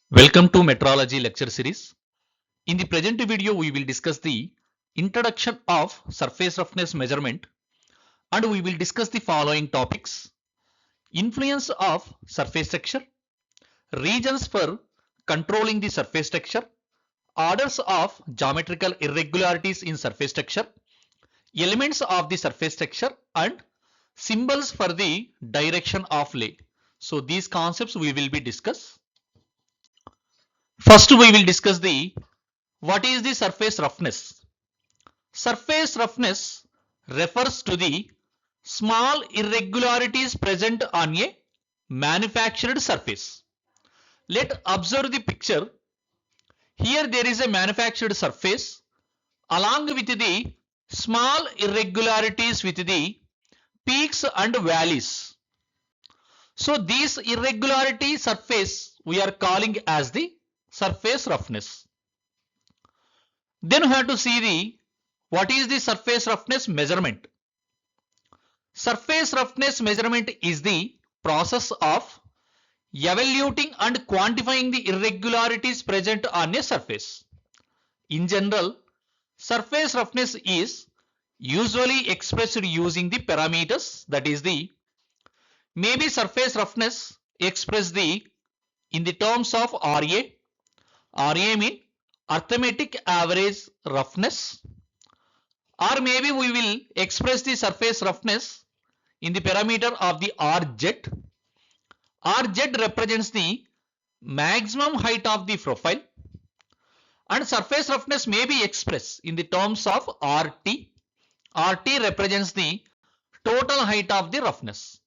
Welcome to Metrology lecture series. In the present video, we will discuss the introduction of surface roughness measurement and we will discuss the following topics: influence of surface texture, regions for controlling the surface texture, orders of geometrical irregularities in surface texture, elements of the surface texture and symbols for the direction of lay. So these concepts we will be discuss. First we will discuss the what is the surface roughness. Surface roughness refers to the small irregularities present on a manufactured surface. Let observe the picture. Here there is a manufactured surface along with the small irregularities with the peaks and valleys. So these irregularity surface we are calling as the surface roughness. Then we have to see the what is the surface roughness measurement. Surface roughness measurement is the process of evaluating and quantifying the irregularities present on a surface. In general, surface roughness is usually expressed using the parameters, that is the maybe surface roughness expressed in the terms of RA. RA mean arithmetic average roughness, or maybe we will express the surface roughness in the parameter of the RZ. RZ represents the maximum height of the profile, and surface roughness may be expressed in the terms of RT. RT represents the total height of the roughness.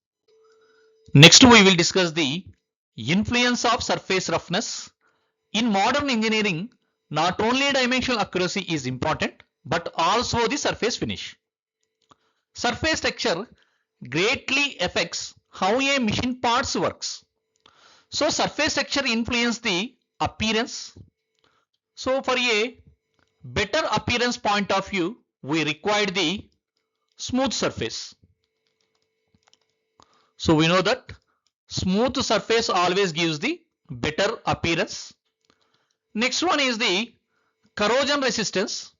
Next we will discuss the influence of surface roughness. In modern engineering, not only dimensional accuracy is important, but also the surface finish. Surface texture greatly affects how a machine parts works. So surface texture influence the appearance. So for a better appearance point of view, we require the smooth surface. So we know that smooth surface always gives the better appearance. Next one is the corrosion resistance.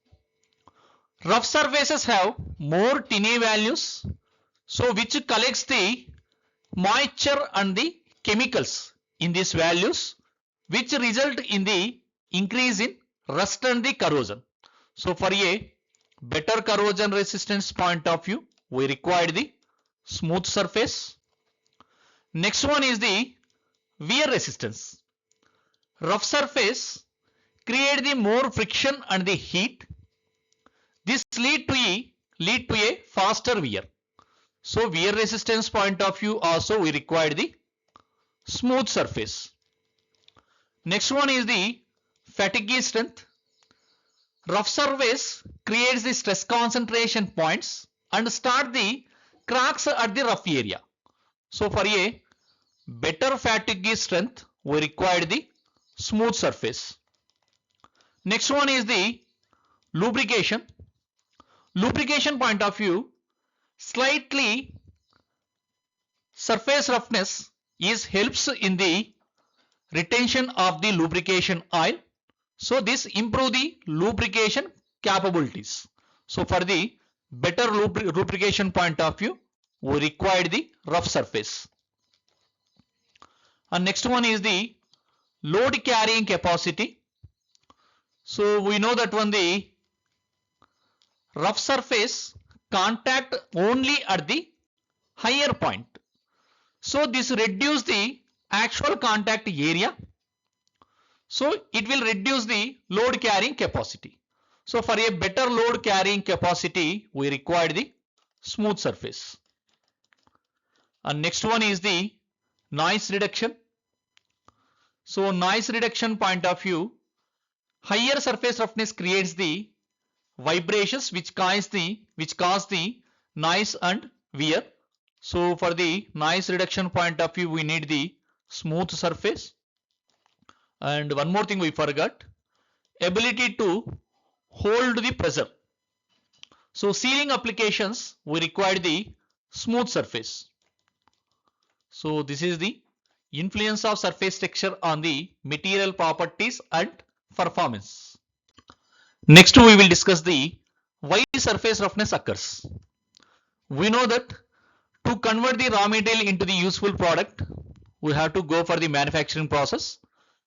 Rough surfaces have more Tine values, so which collects the moisture and the chemicals in these values, which result in the increase in rust and the corrosion. So for a better corrosion resistance point of view, we require the smooth surface. Next one is the wear resistance. Rough surface create the more friction and the heat. This lead to a faster wear. So wear resistance point of view also we require the smooth surface. Next one is the fatigue strength. Rough surface creates the stress concentration points and start the cracks at the rough area. So for a better fatigue strength, we require the smooth surface. Next one is the lubrication. Lubrication point of view, slightly surface roughness helps in the retention of the lubrication oil. So this improve the lubrication capabilities. So for the better lubrication point of view, we require the rough surface. And next one is the load carrying capacity. So we know that when the rough surface contact only at the higher point. So this reduce the actual contact area. So it will reduce the load carrying capacity. So for a better load carrying capacity, we require the smooth surface. And next one is the noise reduction. So noise reduction point of view, higher surface roughness creates the vibrations which cause the noise and wear. So for the noise reduction point of view, we need the smooth surface. And one more thing we forgot, ability to hold the pressure. So sealing applications, we require the smooth surface. So this is the influence of surface texture on the material properties and performance. Next we will discuss the why surface roughness occurs. We know that to convert the raw material into the useful product, we have to go for the manufacturing process.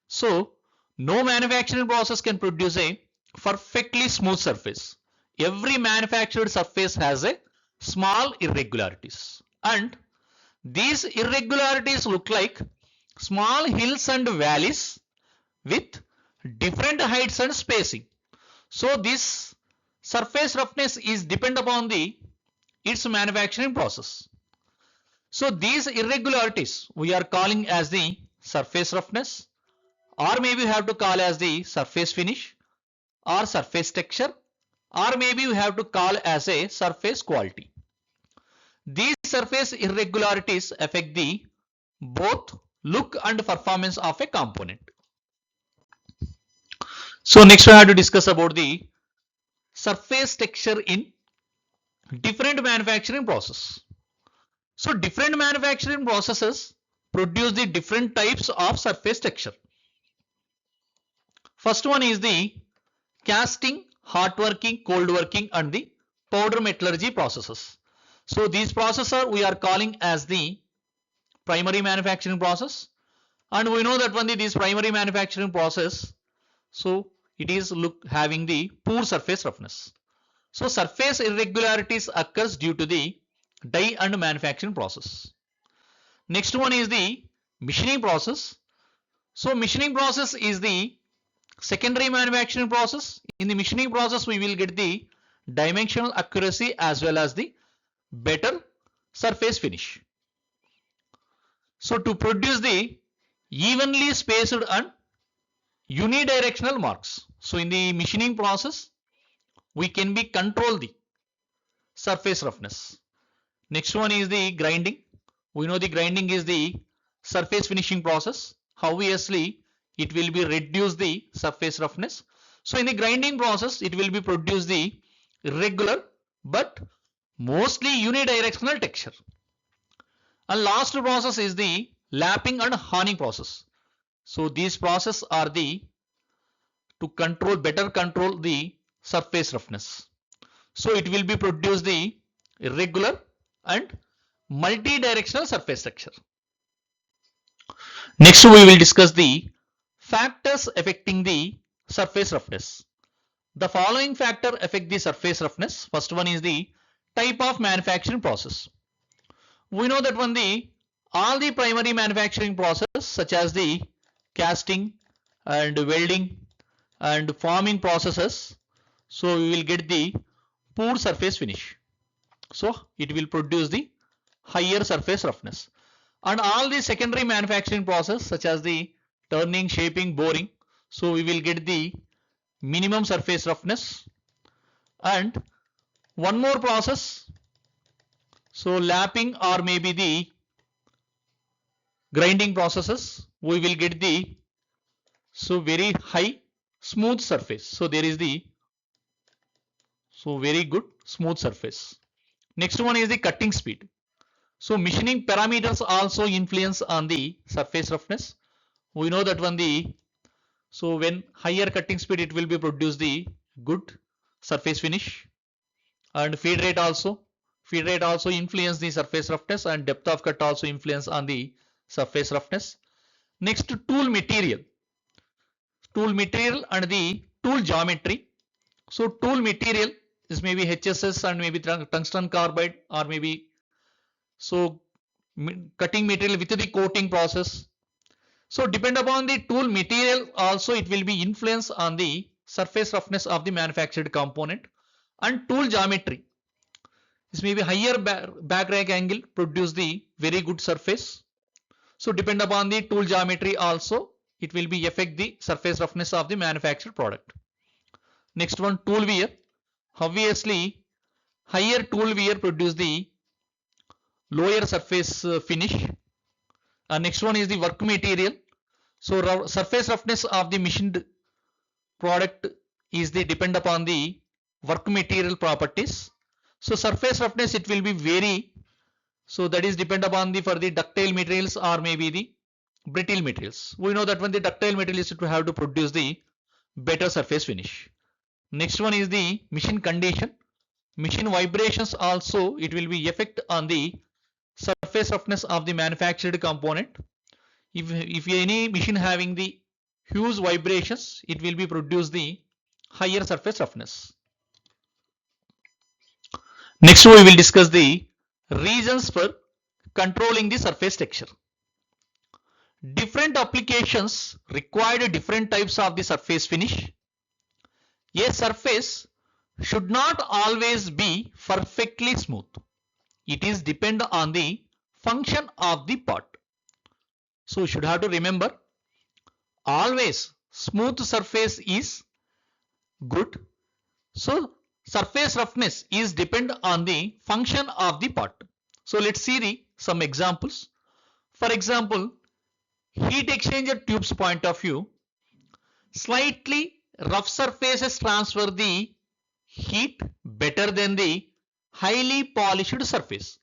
So no manufacturing process can produce a perfectly smooth surface. Every manufactured surface has a small irregularities, and these irregularities look like small hills and valleys with different heights and spacing. So this surface roughness is depend upon its manufacturing process. So these irregularities we are calling as the surface roughness, or maybe we have to call as the surface finish or surface texture, or maybe we have to call as a surface quality. These surface irregularities affect the both look and performance of a component. So next we have to discuss about the surface texture in different manufacturing process. So different manufacturing processes produce the different types of surface texture. First one is the casting, hot working, cold working and the powder metallurgy processes. So these processes we are calling as the primary manufacturing process, and we know that when this primary manufacturing process, so it is having the poor surface roughness. So surface irregularities occurs due to the die and manufacturing process. Next one is the machining process. So machining process is the secondary manufacturing process. In the machining process we will get the dimensional accuracy as well as the better surface finish. So to produce the evenly spaced and unidirectional marks. So in the machining process we can be control the surface roughness. Next one is the grinding. We know the grinding is the surface finishing process. Obviously it will be reduce the surface roughness. So in the grinding process it will be produce the irregular but mostly unidirectional texture. And last process is the lapping and honing process. So these processes are the to better control the surface roughness. So it will be produce the irregular and multi-directional surface texture. Next we will discuss the factors affecting the surface roughness. The following factor affect the surface roughness. First one is the type of manufacturing process. We know that all the primary manufacturing process such as the casting and welding and forming processes, so we will get the poor surface finish. So it will produce the higher surface roughness. And all the secondary manufacturing process such as the turning, shaping, boring, so we will get the minimum surface roughness. And one more process, so lapping or maybe the grinding processes, we will get the very high smooth surface. So there is the very good smooth surface. Next one is the cutting speed. So machining parameters also influence on the surface roughness. We know that when higher cutting speed it will be produce the good surface finish. And feed rate also influence the surface roughness, and depth of cut also influence on the surface roughness. Next, tool material and the tool geometry. So tool material is maybe HSS and maybe tungsten carbide, or maybe so cutting material with the coating process. So depend upon the tool material also it will be influence on the surface roughness of the manufactured component. And tool geometry is maybe higher back rack angle produce the very good surface. So depend upon the tool geometry also it will be affect the surface roughness of the manufactured product. Next one, tool wear. Obviously higher tool wear produce the lower surface finish. Next one is the work material. So surface roughness of the machined product is the depend upon the work material properties. So surface roughness it will be vary. So that is depend upon for the ductile materials or maybe the brittle materials. We know that when the ductile material is to have to produce the better surface finish. Next one is the machine condition. Machine vibrations also it will be effect on the surface roughness of the manufactured component. If any machine having the huge vibrations, it will be produce the higher surface roughness. Next we will discuss the reasons for controlling the surface texture. Different applications require different types of the surface finish. A surface should not always be perfectly smooth. It is depend on the function of the part. So you should have to remember, always smooth surface is good. So surface roughness is depend on the function of the part. So let's see some examples. For example, heat exchanger tubes point of view, slightly rough surfaces transfer the heat better than the highly polished surface.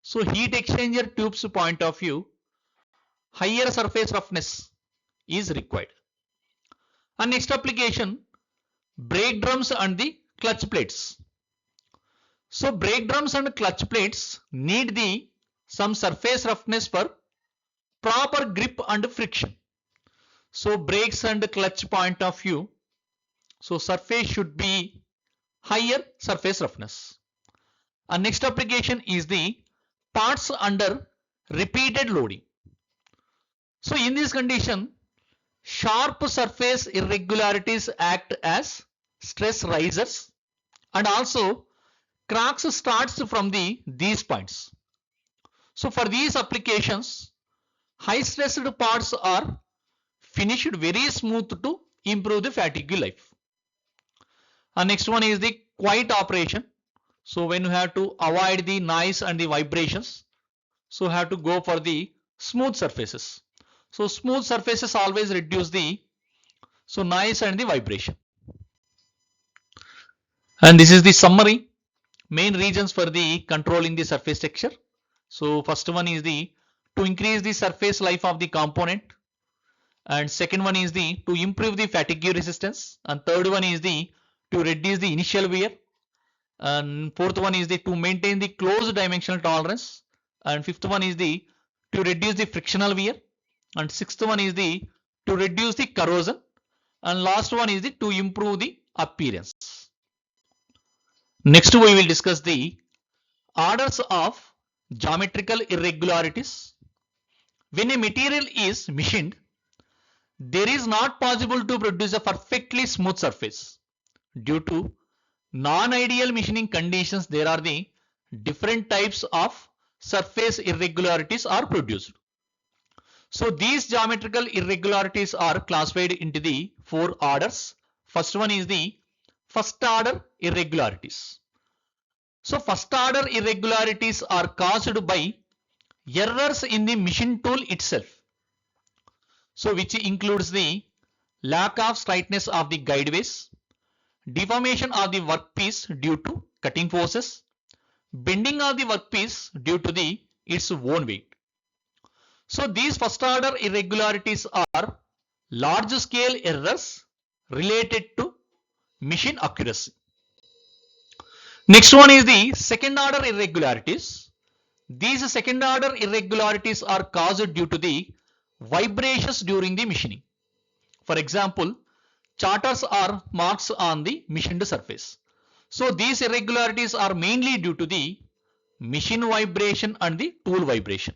So heat exchanger tubes point of view, higher surface roughness is required. And next application, brake drums and the clutch plates. So brake drums and clutch plates need the some surface roughness for proper grip and friction. So brakes and clutch point of view, so surface should be higher surface roughness. And next application is the parts under repeated loading. So in this condition, sharp surface irregularities act as stress risers, and also cracks starts from these points. So for these applications, high stressed parts are finished very smooth to improve the fatigue life. And next one is the quiet operation. So when you have to avoid the noise and the vibrations, so you have to go for the smooth surfaces. So smooth surfaces always reduce the noise and the vibration. And this is the summary, main reasons for the controlling the surface texture. So first one is the to increase the surface life of the component, and second one is the to improve the fatigue resistance, and third one is the to reduce the initial wear, and fourth one is the to maintain the closed dimensional tolerance, and fifth one is the to reduce the frictional wear, and sixth one is the to reduce the corrosion, and last one is the to improve the appearance. Next we will discuss the orders of geometrical irregularities. When a material is machined, there is not possible to produce a perfectly smooth surface. Due to non-ideal machining conditions, there are the different types of surface irregularities are produced. So these geometrical irregularities are classified into the four orders. First one is the first order irregularities. So first order irregularities are caused by errors in the machine tool itself. So which includes the lack of straightness of the guideways, deformation of the workpiece due to cutting forces, bending of the workpiece due to its own weight. So these first order irregularities are large scale errors related to machine accuracy. Next one is the second order irregularities. These second order irregularities are caused due to the vibrations during the machining. For example, charters or marks on the machined surface. So these irregularities are mainly due to the machine vibration and the tool vibration.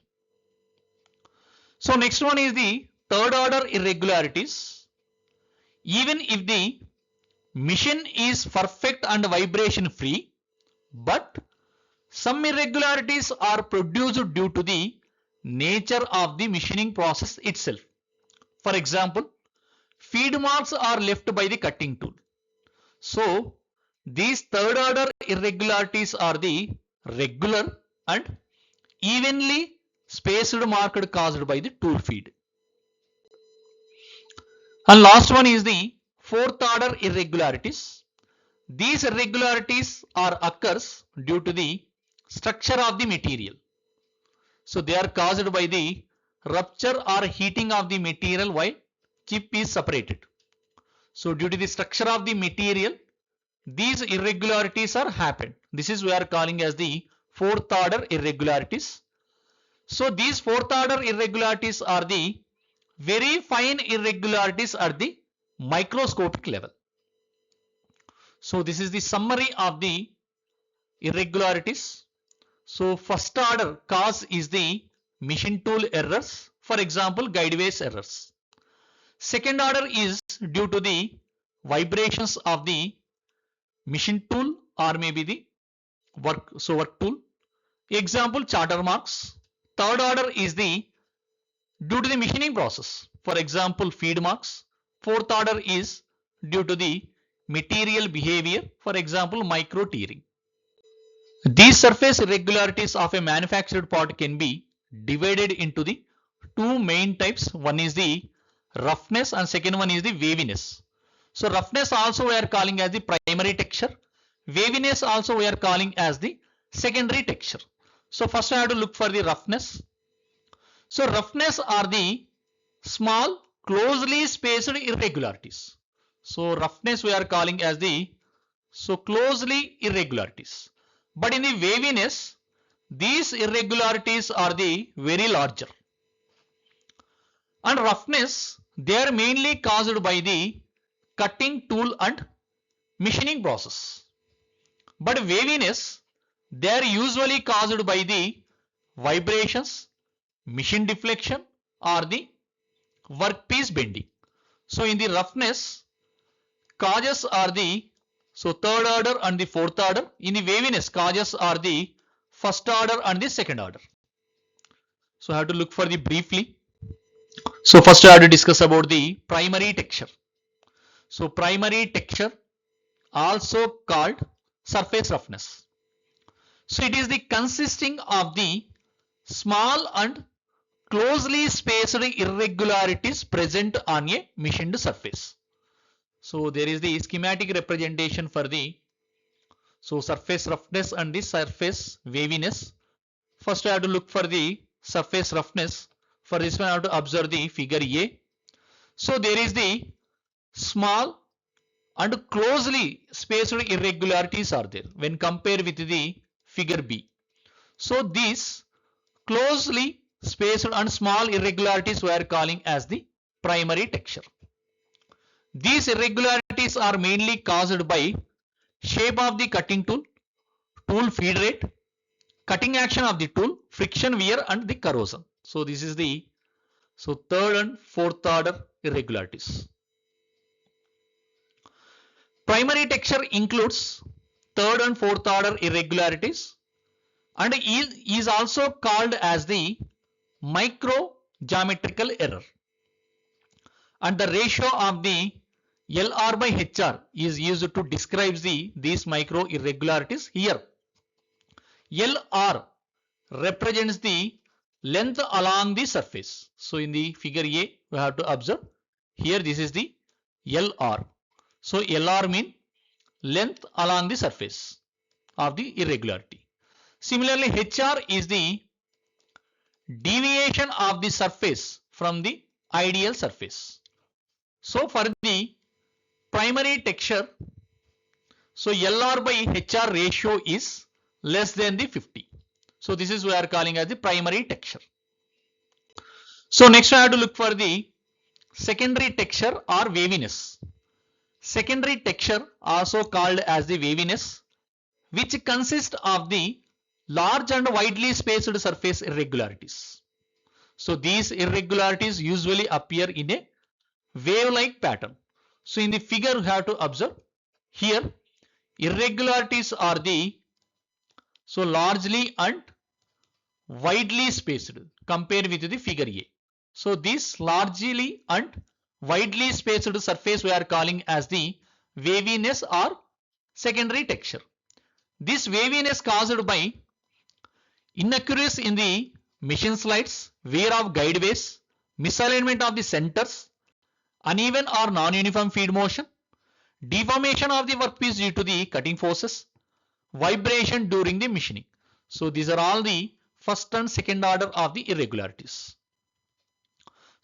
So next one is the third order irregularities. Even if the machine is perfect and vibration free, but some irregularities are produced due to the nature of the machining process itself. For example, feed marks are left by the cutting tool. So these third order irregularities are the regular and evenly spaced marked caused by the tool feed. And last one is the fourth order irregularities. These irregularities are occurs due to the structure of the material. So they are caused by the rupture or heating of the material while chip is separated. So due to the structure of the material, these irregularities are happened. This is we are calling as the fourth order irregularities. So these fourth order irregularities are the very fine irregularities at the microscopic level. So this is the summary of the irregularities. So first order cause is the machine tool errors, for example guideways errors. Second order is due to the vibrations of the machine tool or maybe the work tool. Example charter marks. Third order is the due to the machining process, for example feed marks. Fourth order is due to the material behavior, for example micro tearing. These surface irregularities of a manufactured part can be divided into the two main types. One is the roughness and second one is the waviness. So roughness also we are calling as the primary texture. Waviness also we are calling as the secondary texture. So first I have to look for the roughness. So roughness are the small closely spaced irregularities. So roughness we are calling as the closely irregularities. But in the waviness, these irregularities are the very larger. And roughness, they are mainly caused by the cutting tool and machining process. But waviness, they are usually caused by the vibrations, machine deflection or the workpiece bending. So in the roughness, causes are the third order and the fourth order. In the waviness, causes are the first order and the second order. So I have to look for the briefly. So first I have to discuss about the primary texture. So primary texture also called surface roughness. So it is the consisting of the small and closely spaced irregularities present on a machined surface. So there is the schematic representation for the surface roughness and the surface waviness. First I have to look for the surface roughness. For this one I have to observe the figure A. So there is the small and closely spaced irregularities are there when compared with the figure B. So these closely spaced and small irregularities we are calling as the primary texture. These irregularities are mainly caused by shape of the cutting tool, tool feed rate, cutting action of the tool, friction wear and the corrosion. So this is the third and fourth order irregularities. Primary texture includes third and fourth order irregularities and is also called as the micro geometrical error. And the ratio of the LR by HR is used to describe these micro irregularities here. LR represents the length along the surface. So in the figure A, we have to observe here this is the LR. So LR means length along the surface of the irregularity. Similarly, HR is the deviation of the surface from the ideal surface. So for the primary texture, so LR by HR ratio is less than the 50. So this is we are calling as the primary texture. So next I have to look for the secondary texture or waviness. Secondary texture also called as the waviness, which consists of the large and widely spaced surface irregularities. So these irregularities usually appear in a wave-like pattern. So in the figure you have to observe here irregularities are the largely and widely spaced compared with the figure A. So this largely and widely spaced surface we are calling as the waviness or secondary texture. This waviness caused by inaccuracy in the machine slides, wear of guideways, misalignment of the centers, uneven or non-uniform feed motion, deformation of the workpiece due to the cutting forces, vibration during the machining. So these are all the first and second order of the irregularities.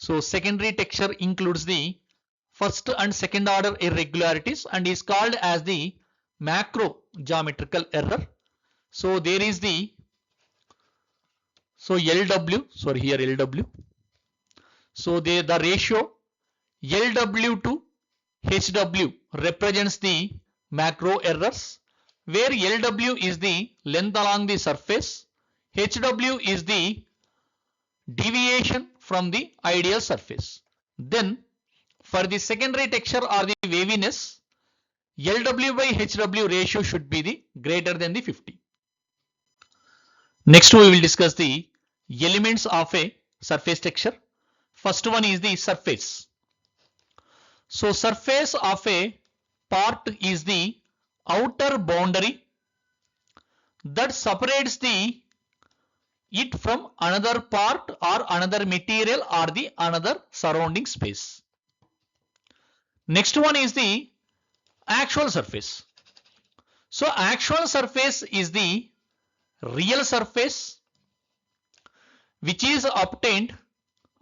So secondary texture includes the first and second order irregularities and is called as the macro geometrical error. So there is the LW, sorry here LW. So the ratio LW to HW represents the macro errors, where LW is the length along the surface, HW is the deviation from the ideal surface. Then for the secondary texture or the waviness, LW by HW ratio should be the greater than the 50. Next we will discuss the elements of a surface texture. First one is the surface. So surface of a part is the outer boundary that separates it from another part or another material or the another surrounding space. Next one is the actual surface. So actual surface is the real surface which is obtained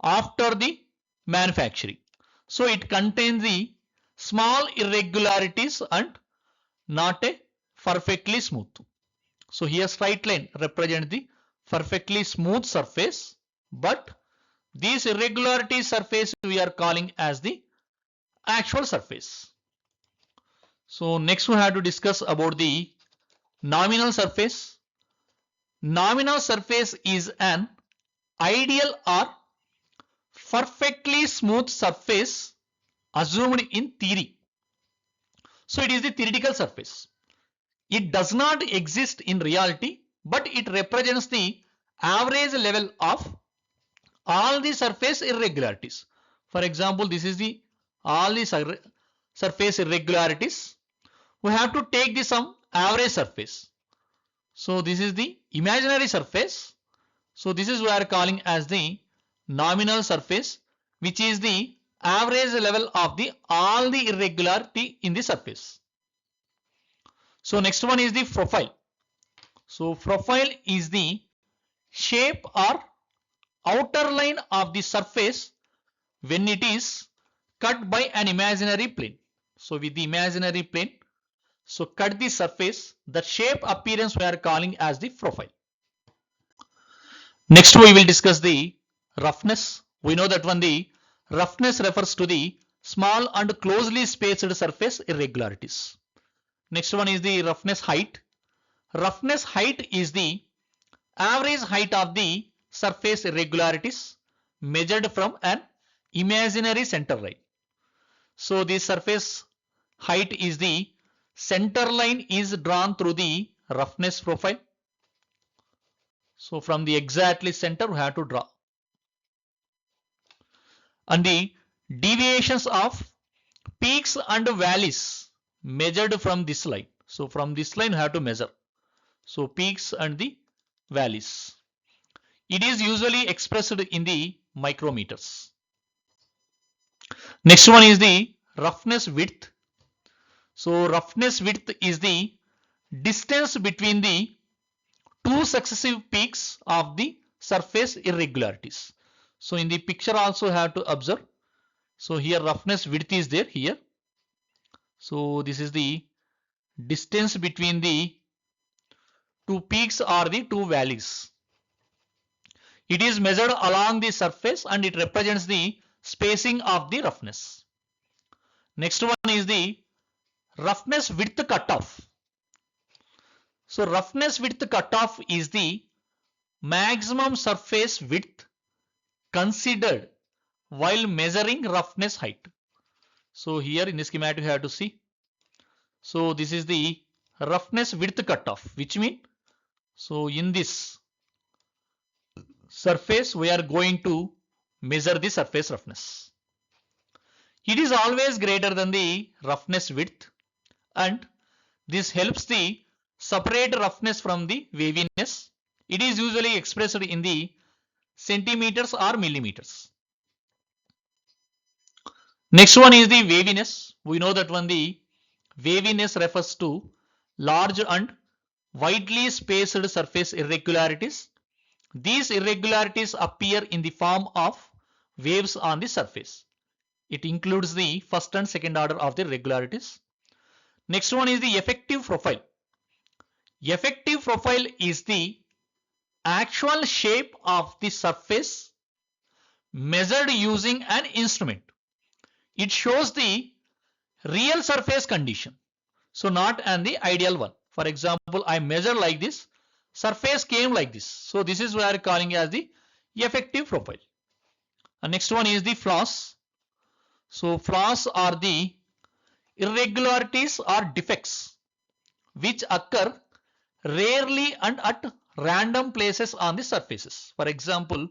after the manufacturing. So it contains the small irregularities and not a perfectly smooth. So here straight line represents the perfectly smooth surface, but these irregularity surface we are calling as the actual surface. So next we have to discuss about the nominal surface. Nominal surface is an ideal or perfectly smooth surface assumed in theory. So it is the theoretical surface. It does not exist in reality, but it represents the average level of all the surface irregularities. For example, this is the all the surface irregularities. We have to take the some average surface. So this is the imaginary surface. So this is we are calling as the nominal surface, which is the average level of the all the irregularity in the surface. So next one is the profile. So profile is the shape or outer line of the surface when it is cut by an imaginary plane. So with the imaginary plane, so cut the surface, the shape appearance we are calling as the profile. Next we will discuss the roughness. We know that one the roughness refers to the small and closely spaced surface irregularities. Next one is the roughness height. Roughness height is the average height of the surface irregularities measured from an imaginary center line. So the surface height is the center line is drawn through the roughness profile. So from the exactly center we have to draw. And the deviations of peaks and valleys measured from this line. So from this line we have to measure. So peaks and the valleys. It is usually expressed in the micrometers. Next one is the roughness width. So roughness width is the distance between the two successive peaks of the surface irregularities. So in the picture also have to observe. So here roughness width is there here. So this is the distance between the two peaks or the two valleys. It is measured along the surface and it represents the spacing of the roughness. Next one is the roughness width cutoff. So roughness width cutoff is the maximum surface width considered while measuring roughness height. So here in the schematic you have to see. So this is the roughness width cutoff, which means so in this surface we are going to measure the surface roughness. It is always greater than the roughness width and this helps the separate roughness from the waviness. It is usually expressed in the centimeters or millimeters. Next one is the waviness. We know that one the waviness refers to large and widely spaced surface irregularities. These irregularities appear in the form of waves on the surface. It includes the first and second order of the irregularities. Next one is the effective profile. Effective profile is the actual shape of the surface measured using an instrument. It shows the real surface condition. So not an the ideal one. For example, I measure like this, surface came like this. So this is what we are calling as the effective profile. And next one is the flaws. So flaws are the irregularities or defects which occur rarely and at random places on the surfaces. For example,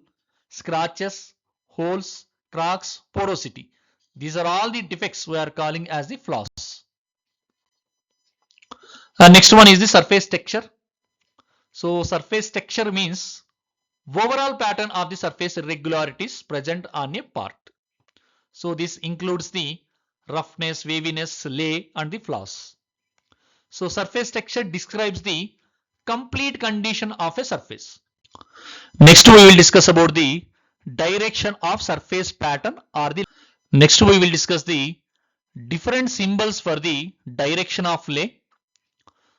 scratches, holes, cracks, porosity. These are all the defects we are calling as the flaws. Next one is the surface texture. So surface texture means overall pattern of the surface irregularities present on a part. So this includes the roughness, waviness, lay and the flaws. So surface texture describes the complete condition of a surface. Next we will discuss about the direction of surface pattern or the next we will discuss the different symbols for the direction of lay.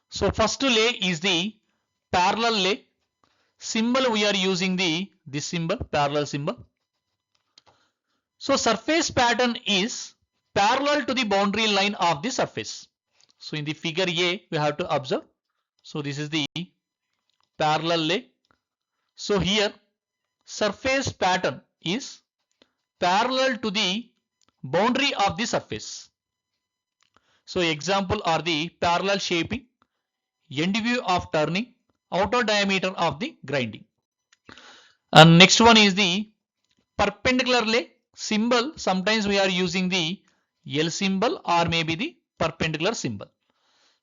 So first lay is the parallel lay. Symbol we are using this symbol, parallel symbol. So surface pattern is parallel to the boundary line of the surface. So in the figure A we have to observe. So this is the parallel lay. So here surface pattern is parallel to the boundary of the surface. So example are the parallel shaping, end view of turning, outer diameter of the grinding. And next one is the perpendicular lay. Symbol, sometimes we are using the L symbol or maybe the perpendicular symbol.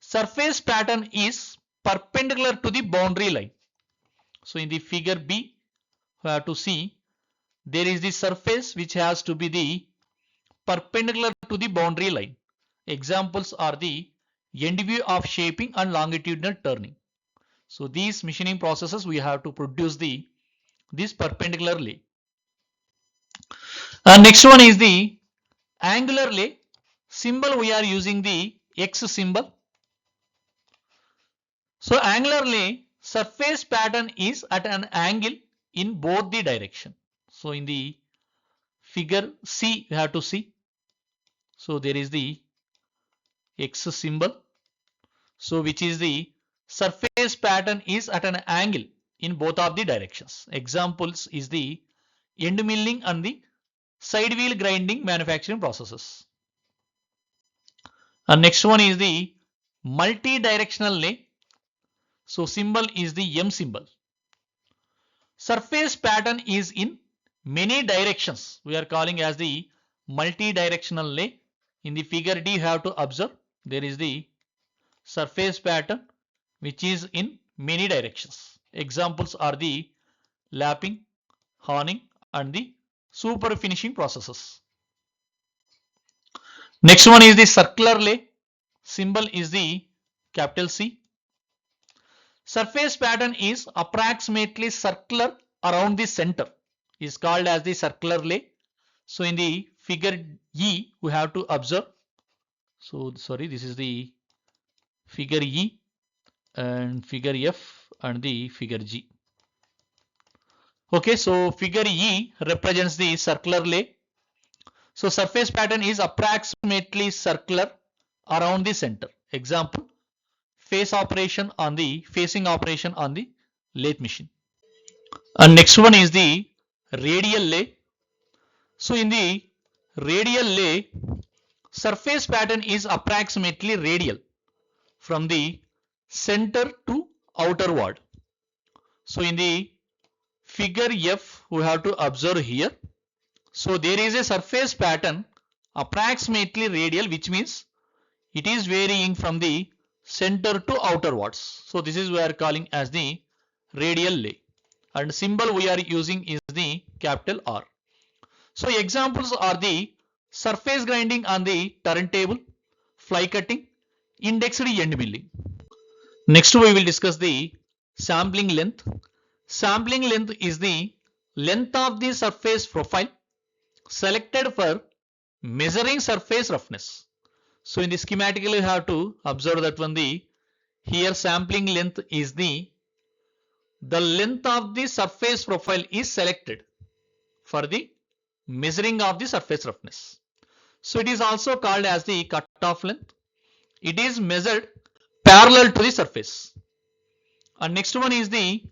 Surface pattern is perpendicular to the boundary line. So in the figure B, we have to see there is the surface which has to be the perpendicular to the boundary line. Examples are the end view of shaping and longitudinal turning. So these machining processes we have to produce this perpendicular lay. Next one is the angular lay. Symbol we are using the X symbol. So angular lay, surface pattern is at an angle in both the direction. So in the figure C we have to see. So there is the X symbol. So which is the surface pattern is at an angle in both of the directions. Examples is the end milling and the side wheel grinding manufacturing processes. And next one is the multi-directional lay. So symbol is the M symbol. Surface pattern is in many directions. We are calling as the multi-directional lay. In the figure D you have to observe there is the surface pattern which is in many directions. Examples are the lapping, honing and the super finishing processes. Next one is the circular lay. Symbol is the capital C. Surface pattern is approximately circular around the center, is called as the circular lay. So in the figure E we have to observe. So sorry, this is the figure E and figure F and the figure G. Okay, so figure E represents the circular lay. So surface pattern is approximately circular around the center. Example, facing operation on the lathe machine. And next one is the radial lay. So in the radial lay, surface pattern is approximately radial from the center to outer wall. So in the figure F we have to observe here. So there is a surface pattern approximately radial, which means it is varying from the center to outer walls. So this is we are calling as the radial lay, and symbol we are using is the capital R. So examples are the surface grinding on the turntable, fly cutting, indexed end milling. Next we will discuss the sampling length. Sampling length is the length of the surface profile selected for measuring surface roughness. So in the schematically you have to observe that one, the here sampling length is the length of the surface profile is selected for the measuring of the surface roughness. So it is also called as the cutoff length. It is measured parallel to the surface. And next one is the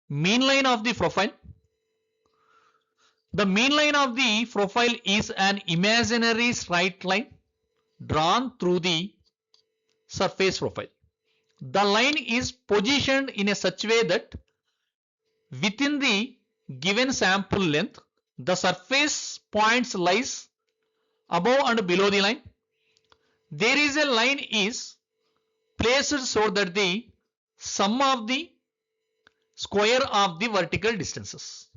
mean line of the profile. The mean line of the profile is an imaginary straight line drawn through the surface profile. The line is positioned in a such way that within the given sample length, the surface points lies above and below the line. There is a line is placed so that the sum of the square of the vertical distances.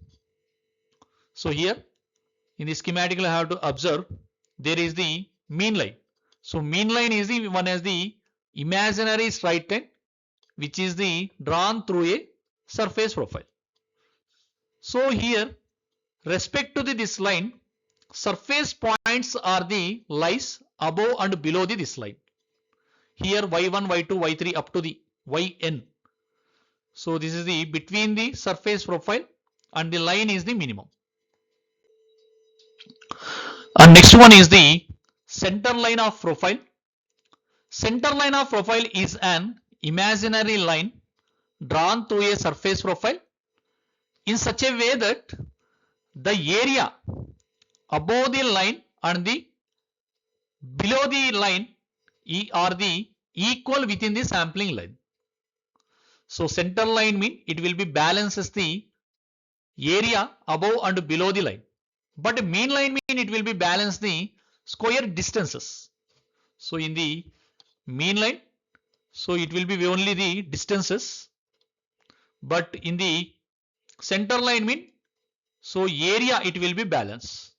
So here in the schematic I have to observe there is the mean line. So mean line is the one as the imaginary straight line which is the drawn through a surface profile. So here respect to this line, surface points are the lies above and below this line. Here y1, y2, y3 up to the yn. So this is the between the surface profile and the line is the minimum. And next one is the center line of profile. Center line of profile is an imaginary line drawn through a surface profile in such a way that the area above the line and the below the line are the equal within the sampling line. So center line mean it will be balances the area above and below the line. But mean line mean it will be balance the square distances. So in the mean line, so it will be only the distances. But in the center line mean, so area it will be balance.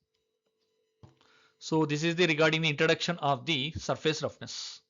So this is the regarding the introduction of the surface roughness.